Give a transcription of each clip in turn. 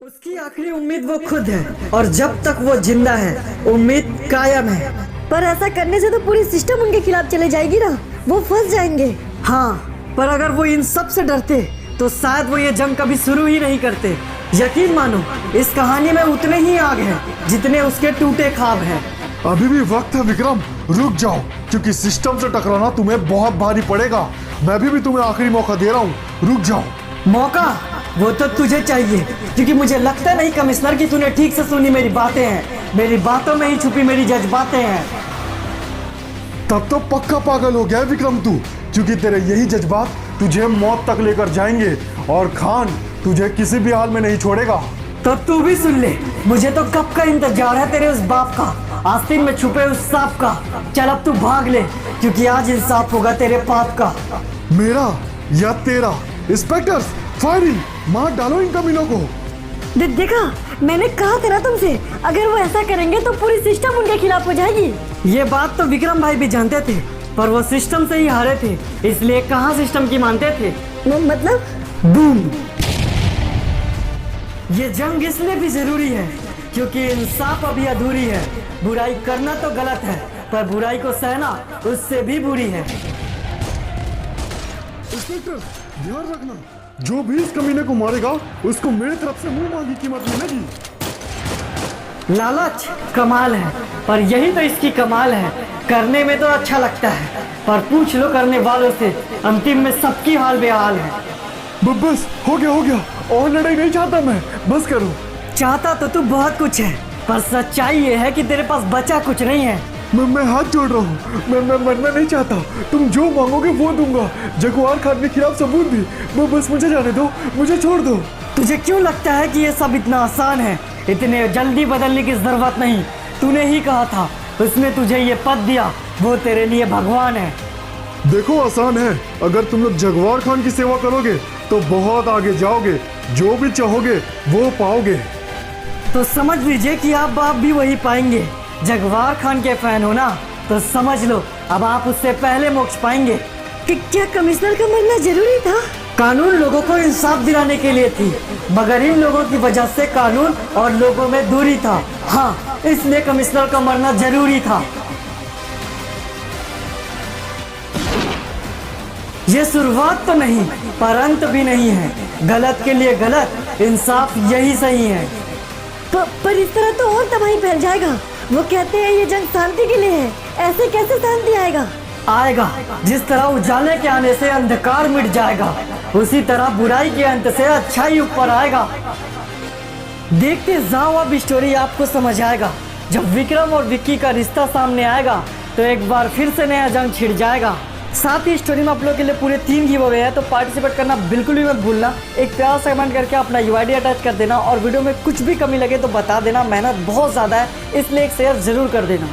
उसकी आखिरी उम्मीद वो खुद है और जब तक वो जिंदा है उम्मीद कायम है। पर ऐसा करने से तो पूरी सिस्टम उनके खिलाफ चले जाएगी ना, वो फंस जाएंगे। हाँ, पर अगर वो इन सब से डरते तो शायद वो ये जंग कभी शुरू ही नहीं करते। यकीन मानो, इस कहानी में उतने ही आग हैं जितने उसके टूटे ख्वाब हैं। अभी भी वक्त है विक्रम, रुक जाओ, क्योंकि सिस्टम से टकराना तुम्हें बहुत भारी पड़ेगा। मैं भी तुम्हें आखिरी मौका दे रहा हूँ, रुक जाओ। मौका वो तो तुझे चाहिए, क्योंकि मुझे लगता नहीं कमिश्नर कि तूने ठीक से सुनी मेरी बातें हैं। मेरी बातों में ही छुपी मेरी जज्बातें हैं। तब तो पक्का पागल हो गया है विक्रम तू, क्योंकि तेरे यही जज्बात तुझे मौत तक लेकर जाएंगे और खान तुझे किसी भी हाल में नहीं छोड़ेगा। तो तू भी सुन ले, मुझे तो कब का इंतजार है तेरे उस बाप का, आस्तीन में छुपे उस सांप का। चल अब तू भाग ले, क्योंकि आज इंसाफ होगा तेरे पाप का। मेरा या तेरा? इंस्पेक्टर फायरिंग, मार डालो इन कमीनों को। देखा, मैंने कहा था ना तुमसे, अगर वो ऐसा करेंगे तो पूरी सिस्टम उनके खिलाफ हो जाएगी। ये बात तो विक्रम भाई भी जानते थे, पर वो सिस्टम से ही हारे थे, इसलिए कहाँ सिस्टम की मानते थे। मतलब बूम! ये जंग इसलिए भी जरूरी है क्योंकि इंसाफ अभी अधूरी है। बुराई करना तो गलत है, पर बुराई को सहना उससे भी बुरी है। इंस्पेक्टर ध्यान रखना, जो भी इस कमीने को मारेगा उसको मेरी तरफ से मुंह मांगी कीमत मिलेगी। लालच कमाल है, पर यही तो इसकी कमाल है। करने में तो अच्छा लगता है, पर पूछ लो करने वालों से, अंतिम में सबकी हाल बेहाल है। बस हो गया, और लड़ाई नहीं चाहता मैं, बस करो। चाहता तो तू बहुत कुछ है, पर सच्चाई ये है कि तेरे पास बचा कुछ नहीं है। मैं हाथ जोड़ रहा हूँ, मैं मरना नहीं चाहता। तुम जो मांगोगे वो दूंगा, जगुआर खान के खिलाफ सबूत भी। बस मुझे जाने दो, मुझे छोड़ दो। तुझे क्यों लगता है कि ये सब इतना आसान है? इतने जल्दी बदलने की जरूरत नहीं। तूने ही कहा था, उसने तुझे ये पद दिया, वो तेरे लिए भगवान है। देखो आसान है, अगर तुम लोग जगुआर खान की सेवा करोगे तो बहुत आगे जाओगे, जो भी चाहोगे वो पाओगे। तो समझ लीजिए कि आप भी वही पाएंगे। जगवार खान के फैन हो ना, तो समझ लो अब आप उससे पहले मोक्ष पाएंगे। कि क्या कमिश्नर का मरना जरूरी था? कानून लोगों को इंसाफ दिलाने के लिए थी, मगर इन लोगों की वजह से कानून और लोगों में दूरी था। हाँ, इसलिए कमिश्नर का मरना जरूरी था। ये शुरुआत तो नहीं, पर अंत भी नहीं है। गलत के लिए गलत, इंसाफ यही सही है। पर इस तरह तो और तबाही फैल जाएगा। वो कहते हैं ये जंग शांति के लिए है, ऐसे कैसे शांति आएगा? जिस तरह उजाले के आने से अंधकार मिट जाएगा, उसी तरह बुराई के अंत से अच्छाई ऊपर आएगा। देखते जाओ, अब स्टोरी आपको समझ आएगा। जब विक्रम और विक्की का रिश्ता सामने आएगा तो एक बार फिर से नया जंग छिड़ जाएगा। साथ ही स्टोरी में आप लोगों के लिए पूरे 3 गिव अवे है, तो पार्टिसिपेट करना बिल्कुल भी मत भूलना। एक प्यारा सा कमेंट करके अपना यूआईडी अटैच कर देना, और वीडियो में कुछ भी कमी लगे तो बता देना। मेहनत बहुत ज़्यादा है, इसलिए एक शेयर ज़रूर कर देना।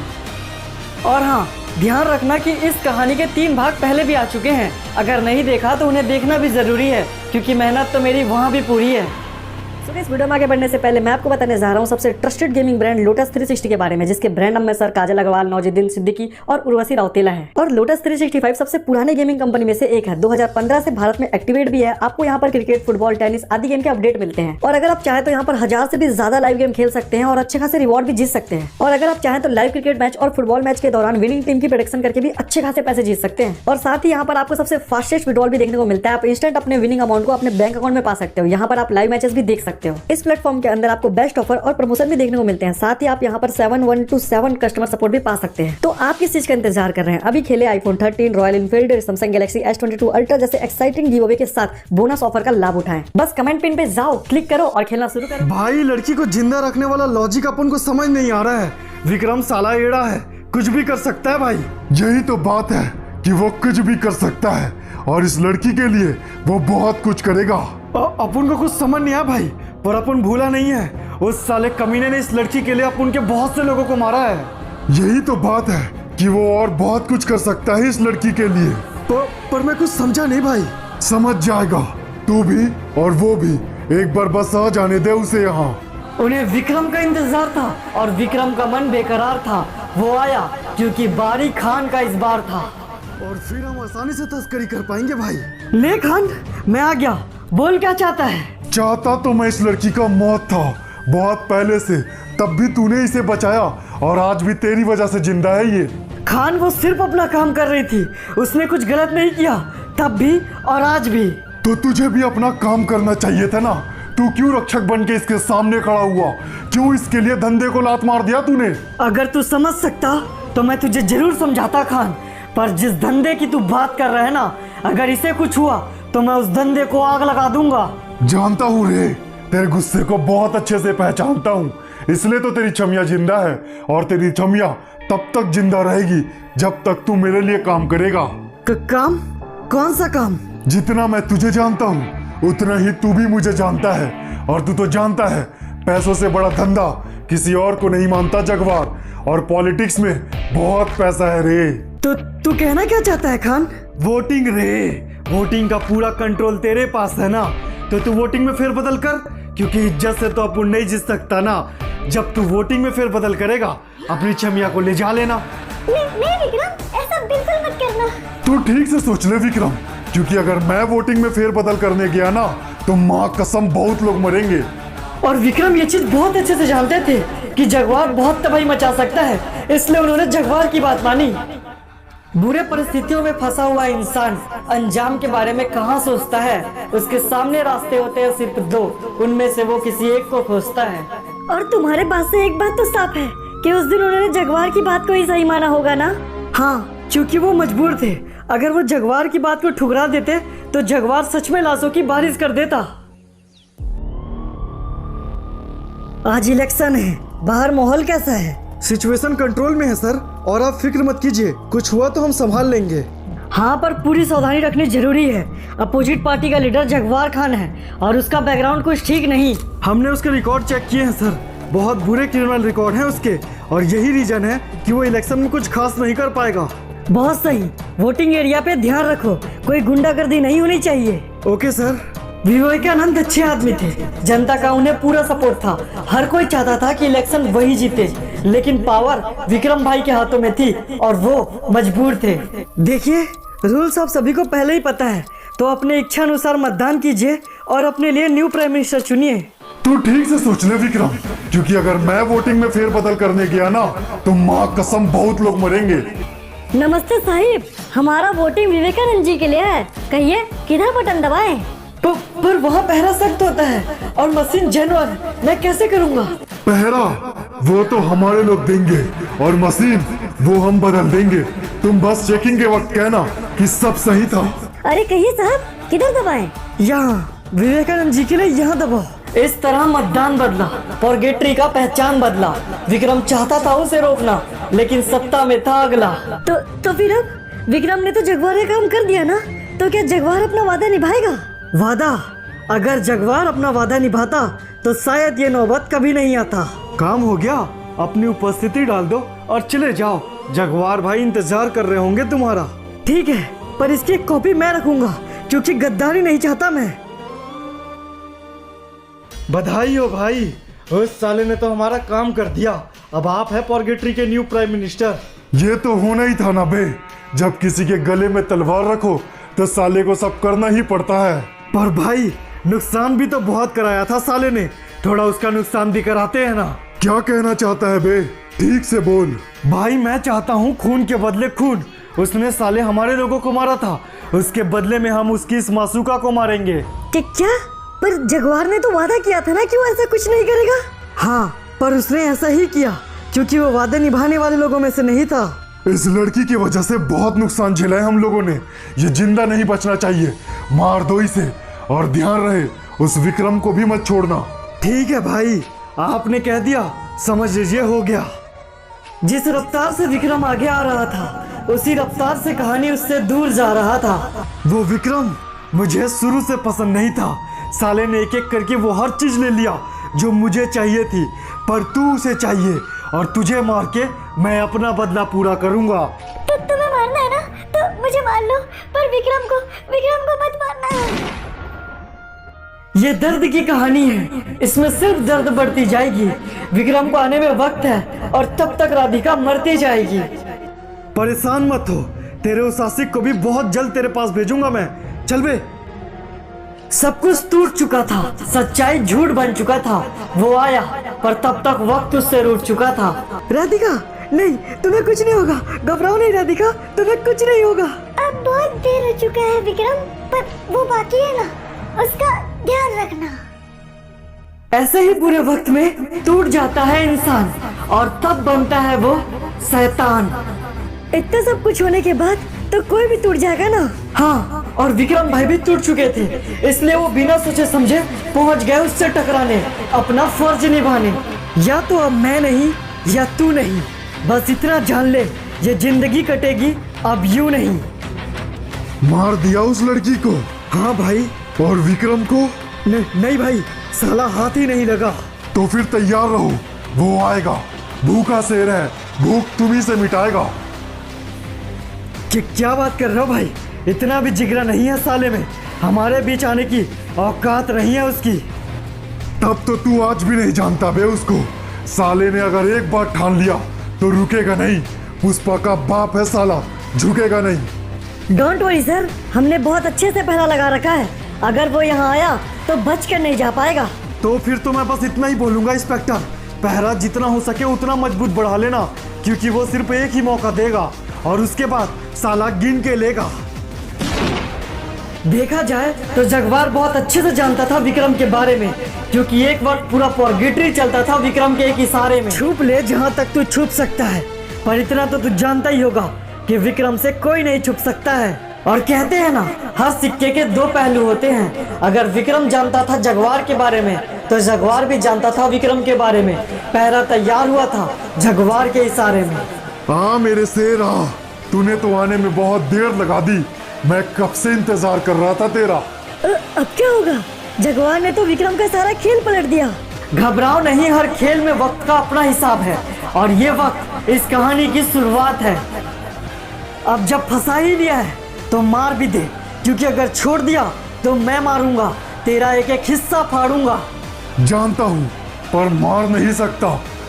और हाँ, ध्यान रखना कि इस कहानी के 3 भाग पहले भी आ चुके हैं। अगर नहीं देखा तो उन्हें देखना भी ज़रूरी है, क्योंकि मेहनत तो मेरी वहाँ भी पूरी है। इस वीडियो में आगे बढ़ने से पहले मैं आपको बताने जा रहा हूँ सबसे ट्रस्टेड गेमिंग ब्रांड लोटस 360 के बारे में, जिसके ब्रांड अम्बेसडर काजल अग्रवाल, नौजुद्दीन सिद्दीकी और उर्वशी राउतेला है। और लोटस 365 सबसे पुराने गेमिंग कंपनी में से एक है। 2015 से भारत में एक्टिवेट भी है। आपको यहाँ पर क्रिकेट, फुटबॉल, टेनिस आदि गेम के अपडेट मिलते हैं। और अगर आप चाहें तो यहाँ पर 1000 से भी ज्यादा लाइव गेम खेल सकते हैं और अच्छे खासे रिवॉर्ड भी जीत सकते हैं। और अगर आप चाहें तो लाइव क्रिकेट मैच और फुटबॉल मैच के दौरान विनिंग टीम की प्रेडिक्शन करके भी अच्छे खासे पैसे जीत सकते हैं। और साथ ही यहाँ पर आपको सबसे फास्टेस्ट विड्रॉल भी देखने को मिलता है। आप इंस्टेंट अपने विनिंग अमाउंट को अपने बैंक अकाउंट में पा सकते हो। यहाँ पर आप लाइव मैचेस भी देख सकते हो। इस प्लेटफॉर्म के अंदर आपको बेस्ट ऑफर और प्रमोशन भी देखने को मिलते हैं। साथ ही आप यहाँ पर 7127 कस्टमर सपोर्ट भी पा सकते हैं। तो आप किस चीज का इंतजार कर रहे हैं? अभी खेले iPhone 13, royal Enfield, Samsung Galaxy S22 ultra जैसे एक्साइटिंग गिव अवे के साथ बोनस ऑफर का लाभ उठाएं। बस कमेंट पिन पे जाओ, क्लिक करो और खेलना शुरू करो। भाई, लड़की को जिंदा रखने वाला लॉजिक अपन को समझ नहीं आ रहा है। विक्रम साला एड़ा है, कुछ भी कर सकता है भाई। यही तो बात है कि वो कुछ भी कर सकता है, और इस लड़की के लिए वो बहुत कुछ करेगा। अपन को कुछ समझ नहीं आया भाई, पर अपन भूला नहीं है। उस साले कमीने ने इस लड़की के लिए अपन के बहुत से लोगों को मारा है। यही तो बात है कि वो और बहुत कुछ कर सकता है इस लड़की के लिए। पर मैं कुछ समझा नहीं भाई। समझ जाएगा, तू भी और वो भी। एक बार बस आ जाने दे उसे यहाँ। उन्हें विक्रम का इंतजार था और विक्रम का मन बेकरार था। वो आया क्योंकि बारी खान का इस बार था, और फिर हम आसानी से तस्करी कर पाएंगे भाई। ले खान, मैं आ गया। बोल क्या चाहता है? चाहता तो मैं इस लड़की का मौत था बहुत पहले से, तब भी तूने इसे बचाया और आज भी तेरी वजह से जिंदा है ये। खान वो सिर्फ अपना काम कर रही थी, उसने कुछ गलत नहीं किया, तब भी और आज भी। तो तुझे भी अपना काम करना चाहिए था ना। तू क्यों रक्षक बन के इसके सामने खड़ा हुआ? क्यों इसके लिए धंधे को लात मार दिया तूने? अगर तू समझ सकता तो मैं तुझे जरूर समझाता खान, पर जिस धंधे की तू बात कर रहा है ना, अगर इसे कुछ हुआ तो मैं उस धंधे को आग लगा दूंगा। जानता हूँ रे, तेरे गुस्से को बहुत अच्छे से पहचानता हूँ, इसलिए तो तेरी छमिया जिंदा है और तेरी छमिया तब तक जिंदा रहेगी जब तक तू मेरे लिए काम करेगा। काम? कौन सा काम? जितना मैं तुझे जानता हूँ उतना ही तू भी मुझे जानता है, और तू तो जानता है पैसों से बड़ा धंधा किसी और को नहीं मानता जगवार, और पॉलिटिक्स में बहुत पैसा है रे। तो तू कहना क्या चाहता है खान? वोटिंग रे, वोटिंग का पूरा कंट्रोल तेरे पास है ना, तो तू वोटिंग में फेरबदल कर, क्योंकि इज्जत से तो अपन नहीं जीत सकता ना। जब तू वोटिंग में फेरबदल करेगा अपनी छमिया को ले जा लेना। नहीं विक्रम, ऐसा बिल्कुल मत करना। तू ठीक से सोच ले विक्रम, क्योंकि अगर मैं वोटिंग में फेरबदल करने गया ना तो माँ कसम बहुत लोग मरेंगे। और विक्रम ये चीज बहुत अच्छे से जानते थे कि जगवार बहुत तबाही मचा सकता है, इसलिए उन्होंने जगवार की बात मानी। बुरे परिस्थितियों में फंसा हुआ इंसान अंजाम के बारे में कहाँ सोचता है? उसके सामने रास्ते होते हैं सिर्फ दो, उनमें से वो किसी एक को खोजता है। और तुम्हारे पास से एक बात तो साफ है कि उस दिन उन्होंने जगवार की बात को ही सही माना होगा ना। हाँ, क्योंकि वो मजबूर थे। अगर वो जगवार की बात को ठुकरा देते तो जगवार सच में लाशों की बारिश कर देता। आज इलेक्शन है, बाहर माहौल कैसा है? सिचुएशन कंट्रोल में है सर, और आप फिक्र मत कीजिए, कुछ हुआ तो हम संभाल लेंगे। हाँ, पर पूरी सावधानी रखनी जरूरी है। अपोजिट पार्टी का लीडर जगवार खान है और उसका बैकग्राउंड कुछ ठीक नहीं। हमने उसके रिकॉर्ड चेक किए हैं सर, बहुत बुरे क्रिमिनल रिकॉर्ड हैं उसके, और यही रीजन है कि वो इलेक्शन में कुछ खास नहीं कर पाएगा। बहुत सही, वोटिंग एरिया पे ध्यान रखो, कोई गुंडागर्दी नहीं होनी चाहिए। Okay sir. विवेकानंद अच्छे आदमी थे, जनता का उन्हें पूरा सपोर्ट था। हर कोई चाहता था कि इलेक्शन वही जीते, लेकिन पावर विक्रम भाई के हाथों में थी और वो मजबूर थे। देखिए, रूल्स आप सभी को पहले ही पता है, तो अपने इच्छा अनुसार मतदान कीजिए और अपने लिए न्यू प्राइम मिनिस्टर चुनिए। तू ठीक से सोच ले विक्रम, क्योंकि अगर मैं वोटिंग में फेरबदल करने गया ना तो माँ कसम बहुत लोग मरेंगे। नमस्ते साहिब, हमारा वोटिंग विवेकानंद जी के लिए है, कहिए किधर बटन दबाएं? पर वहाँ पहरा सख्त होता है और मशीन जेन्युइन, मैं कैसे करूँगा? पहरा वो तो हमारे लोग देंगे और मशीन वो हम बदल देंगे। तुम बस चेकिंग के वक्त कहना कि सब सही था। अरे कहिए साहब, किधर दबाएं? यहाँ विवेकानंद जी के लिए यहाँ दबाओ। इस तरह मतदान बदला, पॉर्गेट्री का पहचान बदला। विक्रम चाहता था उसे रोकना, लेकिन सत्ता में था अगला। तो फिर अब विक्रम ने तो जगवार का काम कर दिया ना, तो क्या जगवार अपना वादा निभाएगा? वादा? अगर जगवार अपना वादा निभाता तो शायद ये नौबत कभी नहीं आता। काम हो गया, अपनी उपस्थिति डाल दो और चले जाओ, जगवार भाई इंतजार कर रहे होंगे तुम्हारा। ठीक है, पर इसकी एक कॉपी मैं रखूंगा, क्योंकि गद्दारी नहीं चाहता मैं। बधाई हो भाई, उस साले ने तो हमारा काम कर दिया। अब आप है पॉर्गेट्री के न्यू प्राइम मिनिस्टर। ये तो होना ही था ना बे, जब किसी के गले में तलवार रखो तो साले को सब करना ही पड़ता है। पर भाई, नुकसान भी तो बहुत कराया था साले ने, थोड़ा उसका नुकसान भी कराते हैं ना। क्या कहना चाहता है बे, ठीक से बोल। भाई मैं चाहता हूँ खून के बदले खून। उसने साले हमारे लोगों को मारा था, उसके बदले में हम उसकी इस मासूका को मारेंगे। क्या? पर जगवार ने तो वादा किया था ना कि वो ऐसा कुछ नहीं करेगा। हाँ, पर उसने ऐसा ही किया क्योंकि वो वादे निभाने वाले लोगों में से नहीं था। इस लड़की की वजह से बहुत नुकसान झेला है हम लोगों ने। ये जिंदा नहीं बचना चाहिए, मार दो इसे, और ध्यान रहे उस विक्रम को भी मत छोड़ना। ठीक है भाई, आपने कह दिया, समझ लीजिए हो गया। जिस रफ्तार से विक्रम आगे आ रहा था, उसी रफ्तार से कहानी उससे दूर जा रहा था। वो विक्रम मुझे शुरू से पसंद नहीं था। साले ने एक एक करके वो हर चीज ले लिया जो मुझे चाहिए थी, पर तू उसे चाहिए और तुझे मार के मैं अपना बदला पूरा करूंगा। तो तुम्हें मारना है ना, तो मुझे मार लो, पर विक्रम को मत मारना। ये दर्द की कहानी है, इसमें सिर्फ दर्द बढ़ती जाएगी। विक्रम को आने में वक्त है और तब तक राधिका मरती जाएगी। परेशान मत हो, तेरे उस आशिक को भी बहुत जल्द तेरे पास भेजूंगा मैं। चल बे। सब कुछ टूट चुका था, सच्चाई झूठ बन चुका था। वो आया पर तब तक वक्त उससे रूठ चुका था। राधिका नहीं, तुम्हें कुछ नहीं होगा, घबराओ नहीं राधिका, तुम्हें कुछ नहीं होगा। अब बहुत देर हो चुका है विक्रम, पर वो बाकी है ना, उसका ध्यान रखना। ऐसे ही बुरे वक्त में टूट जाता है इंसान और तब बनता है वो शैतान। इतना सब कुछ होने के बाद तो कोई भी टूट जाएगा ना। हाँ, और विक्रम भाई भी टूट चुके थे, इसलिए वो बिना सोचे समझे पहुंच गए उससे टकराने, अपना फर्ज निभाने। या तो अब मैं नहीं या तू नहीं, बस इतना जान ले, ये जिंदगी कटेगी अब यूं नहीं। मार दिया उस लड़की को। हाँ भाई। और विक्रम को? नहीं भाई, साला हाथ ही नहीं लगा। तो फिर तैयार रहो, वो आएगा। भूखा शेर है, भूख तुम्ही से मिटाएगा। क्या बात कर रहे हो भाई, इतना भी जिगरा नहीं है साले में, हमारे बीच आने की औकात नहीं है उसकी। तब तो तू आज भी नहीं जानता बे उसको। साले ने अगर एक बार ठान लिया तो रुकेगा नहीं। पुष्पा का बाप है साला, झुकेगा नहीं। डोंट वरी सर, हमने बहुत अच्छे से पहरा लगा रखा है, अगर वो यहाँ आया तो बच कर नहीं जा पाएगा। तो फिर तो मैं बस इतना ही बोलूंगा इंस्पेक्टर, पहरा जितना हो सके उतना मजबूत बढ़ा लेना, क्योंकि वो सिर्फ एक ही मौका देगा और उसके बाद साला गिन के लेगा। देखा जाए तो जगवार बहुत अच्छे से जानता था विक्रम के बारे में, क्योंकि एक वक्त पूरा पॉर्गेटरी चलता था विक्रम के एक इशारे में। छुप ले जहाँ तक तू छुप सकता है, पर इतना तो तू जानता ही होगा कि विक्रम से कोई नहीं छुप सकता है। और कहते हैं ना, हर सिक्के के दो पहलू होते हैं। अगर विक्रम जानता था जगवार के बारे में, तो जगवार भी जानता था विक्रम के बारे में। पहरा तैयार हुआ था जगवार के इशारे में। हाँ मेरे शेर, हाँ तूने तो आने में बहुत देर लगा दी, मैं कब से इंतजार कर रहा था तेरा। अब क्या होगा? जगवार ने तो विक्रम का सारा खेल पलट दिया। घबराओ नहीं, हर खेल में वक्त का अपना हिसाब है और ये वक्त इस कहानी की शुरुआत है। अब जब फंसा ही लिया है तो मार भी दे, क्योंकि अगर छोड़ दिया तो मैं मारूंगा, तेरा एक एक हिस्सा फाड़ूंगा। जानता हूँ पर मार नहीं सकता,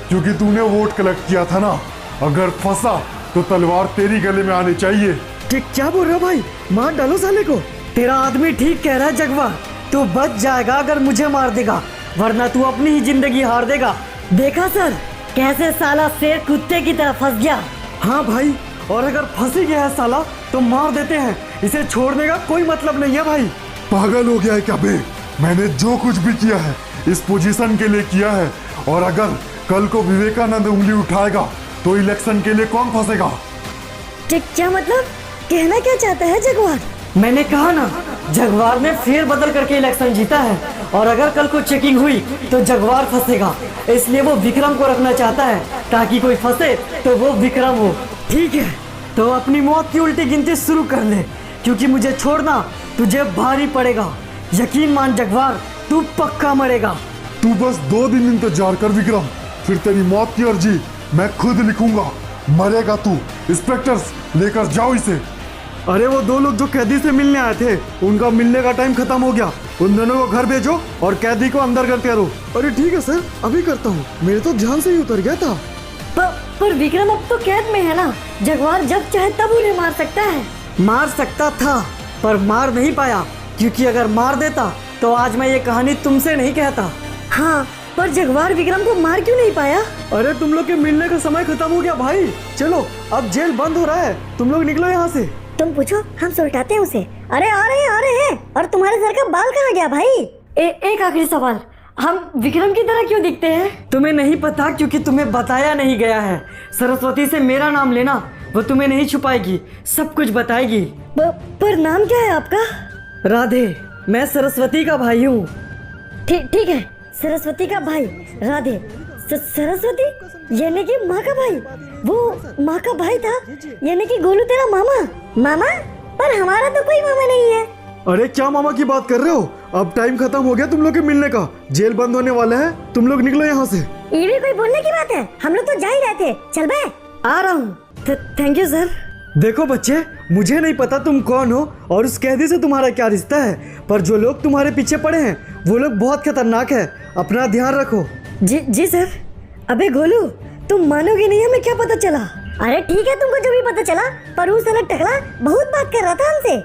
क्योंकि तूने वोट कलेक्ट किया था ना। अगर फंसा तो तलवार तेरी गले में आनी चाहिए। क्या बोल रहे हो भाई, मार डालो साले को। तेरा आदमी ठीक कह रहा है जगवार, तू बच जाएगा अगर मुझे मार देगा, वरना तू अपनी ही जिंदगी हार देगा। देखा सर, कैसे साला शेर कुत्ते की तरह फंस गया। हाँ भाई, और अगर फंस ही गया है साला तो मार देते हैं, इसे छोड़ने का कोई मतलब नहीं है भाई। पागल हो गया है क्या बे? मैंने जो कुछ भी किया है इस पोजीशन के लिए किया है, और अगर कल को विवेकानंद उंगली उठाएगा तो इलेक्शन के लिए कौन फंसेगा? क्या मतलब, कहना क्या चाहता है जगवार? मैंने कहा ना, जगवार ने फेर बदल करके इलेक्शन जीता है, और अगर कल को चेकिंग हुई तो जगवार फंसेगा, इसलिए वो विक्रम को रखना चाहता है ताकि कोई फंसे तो वो विक्रम हो। ठीक है, तो अपनी मौत की उल्टी गिनती शुरू कर ले, क्योंकि मुझे छोड़ना तुझे भारी पड़ेगा। यकीन मान जगवार, तू पक्का मरेगा। तू बस 2 दिन इंतजार कर विक्रम, फिर तेरी मौत की अर्जी मैं खुद लिखूंगा। मरेगा तू। इंस्पेक्टर्स लेकर जाओ इसे। अरे वो 2 लोग जो कैदी से मिलने आए थे, उनका मिलने का टाइम खत्म हो गया, उन दोनों को घर भेजो और कैदी को अंदर करते रहो। अरे ठीक है सर, अभी करता हूँ, मेरे तो ध्यान से ही उतर गया था। पर विक्रम अब तो कैद में है ना, जगवार जब चाहे तब उन्हें मार सकता है। मार सकता था पर मार नहीं पाया, क्योंकि अगर मार देता तो आज मैं ये कहानी तुमसे नहीं कहता। हाँ, पर जगवार विक्रम को मार क्यों नहीं पाया? अरे तुम लोग के मिलने का समय खत्म हो गया भाई, चलो अब जेल बंद हो रहा है, तुम लोग निकलो यहाँ से। तुम पूछो, हम सुलटाते हैं उसे। अरे आ रहे हैं। और तुम्हारे सर का बाल कहाँ गया भाई? एक आखिरी सवाल, हम विक्रम की तरह क्यों दिखते हैं? तुम्हें नहीं पता, क्योंकि तुम्हें बताया नहीं गया है। सरस्वती से मेरा नाम लेना, वो तुम्हें नहीं छुपाएगी, सब कुछ बताएगी। पर नाम क्या है आपका? राधे, मैं सरस्वती का भाई हूँ। ठीक है, सरस्वती का भाई राधे। सरस्वती यानी कि माँ का भाई? वो माँ का भाई था, यानी कि गोलू तेरा मामा? मामा? पर हमारा तो कोई मामा नहीं है। अरे क्या मामा की बात कर रहे हो? अब टाइम खत्म हो गया तुम लोग के मिलने का, जेल बंद होने वाला है, तुम लोग निकलो यहाँ से। ये भी कोई बोलने की बात है? हम लोग तो जा ही रहे थे। चल बे। आ रहा हूँ। Thank you sir. देखो बच्चे, मुझे नहीं पता तुम कौन हो और उस कैदी से तुम्हारा क्या रिश्ता है, पर जो लोग तुम्हारे पीछे पड़े हैं वो लोग बहुत खतरनाक है, अपना ध्यान रखो। जी सर। अबे गोलू, तुम मानोगे नहीं, हमें क्या पता चला? अरे ठीक है, तुमको जो भी पता चला, पर उस अलग टकला बहुत बात कर रहा था हमसे।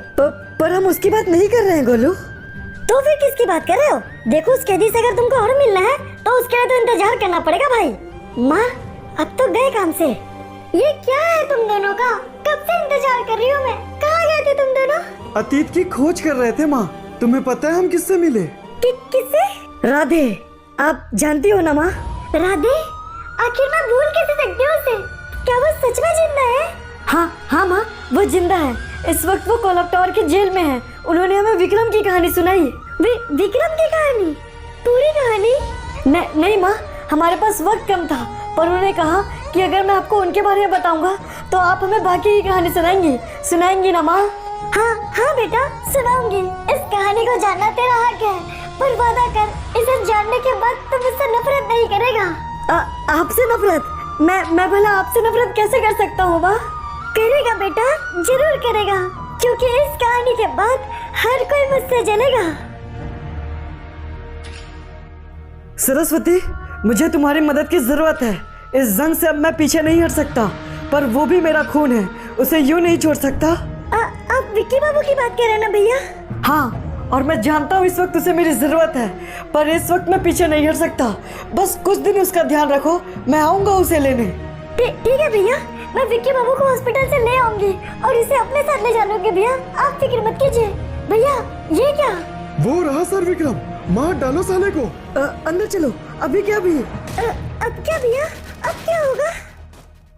पर हम उसकी बात नहीं कर रहे हैं गोलू। तो फिर किसकी बात कर रहे हो? देखो उस कैदी से अगर तुमको और मिलना है तो उसके लिए तो इंतजार करना पड़ेगा भाई। माँ अब तो गए काम से। ये क्या है तुम दोनों का? कब से इंतजार कर रही हूँ मैं। कहाँ गए थे तुम दोनों? अतीत की खोज कर रहे थे माँ। तुम्हें पता है हम किससे मिले? किससे? राधे, आप जानती हो ना माँ? राधे? आखिर मैं भूल कैसे सकती हूँ उसे? क्या वो सच में जिंदा है? हाँ माँ, वो जिंदा है। इस वक्त वो कोलकाता की जेल में है। उन्होंने हमें विक्रम की कहानी सुनाई। विक्रम की कहानी? पूरी कहानी? नहीं माँ, हमारे पास वक्त कम था, पर उन्होंने कहा कि अगर मैं आपको उनके बारे में बताऊंगा तो आप हमें बाकी की कहानी सुनाएंगी ना माँ? हाँ बेटा, सुनाऊंगी। इस कहानी को जानना तेरा हक है, पर वादा कर इसे जानने के बाद तुम मुझसे नफरत नहीं करेगा। आपसे नफरत? मैं भला आपसे नफरत कैसे कर सकता हूँ माँ? करेगा बेटा, जरूर करेगा, क्योंकि इस कहानी के बाद हर कोई मुझसे जलेगा। सरस्वती, मुझे तुम्हारी मदद की जरूरत है। इस जंग से अब मैं पीछे नहीं हट सकता, पर वो भी मेरा खून है, उसे यूं नहीं छोड़ सकता। आप विक्की बाबू की बात कर रहे हैं ना भैया? हाँ, और मैं जानता हूँ इस वक्त उसे मेरी जरूरत है, पर इस वक्त मैं पीछे नहीं हट सकता। बस कुछ दिन उसका ध्यान रखो, मैं आऊंगा उसे लेने। ठीक है भैया, मैं विक्की बाबू को हॉस्पिटल से ले आऊंगी और इसे अपने साथ ले जाऊंगी भैया। आप फिक्र मत कीजिए। भैया ये क्या? वो रहा सर विक्रम, मार डालो साले को। अंदर चलो। अभी क्या भी? अब क्या भैया? अब क्या होगा?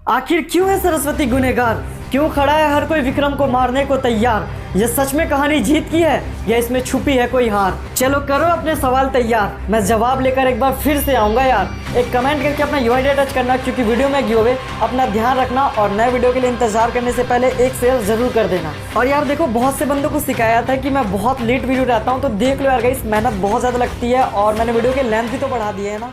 आखिर क्यों है सरस्वती गुनहगार? क्यों खड़ा है हर कोई विक्रम को मारने को तैयार? ये सच में कहानी जीत की है या इसमें छुपी है कोई हार? चलो करो अपने सवाल तैयार, मैं जवाब लेकर एक बार फिर से आऊंगा यार। एक कमेंट करके अपना यूआईडी टच करना, क्योंकि वीडियो में गिव। अपना ध्यान रखना और नए वीडियो के लिए इंतजार करने से पहले एक शेयर जरूर कर देना। और यार देखो, बहुत से बंदों को सिखाया था कि मैं बहुत लेट वीडियो रहता हूँ, तो देख लो यार गाइस, मेहनत बहुत ज़्यादा लगती है और मैंने वीडियो के लेंथ भी तो बढ़ा दिए है ना।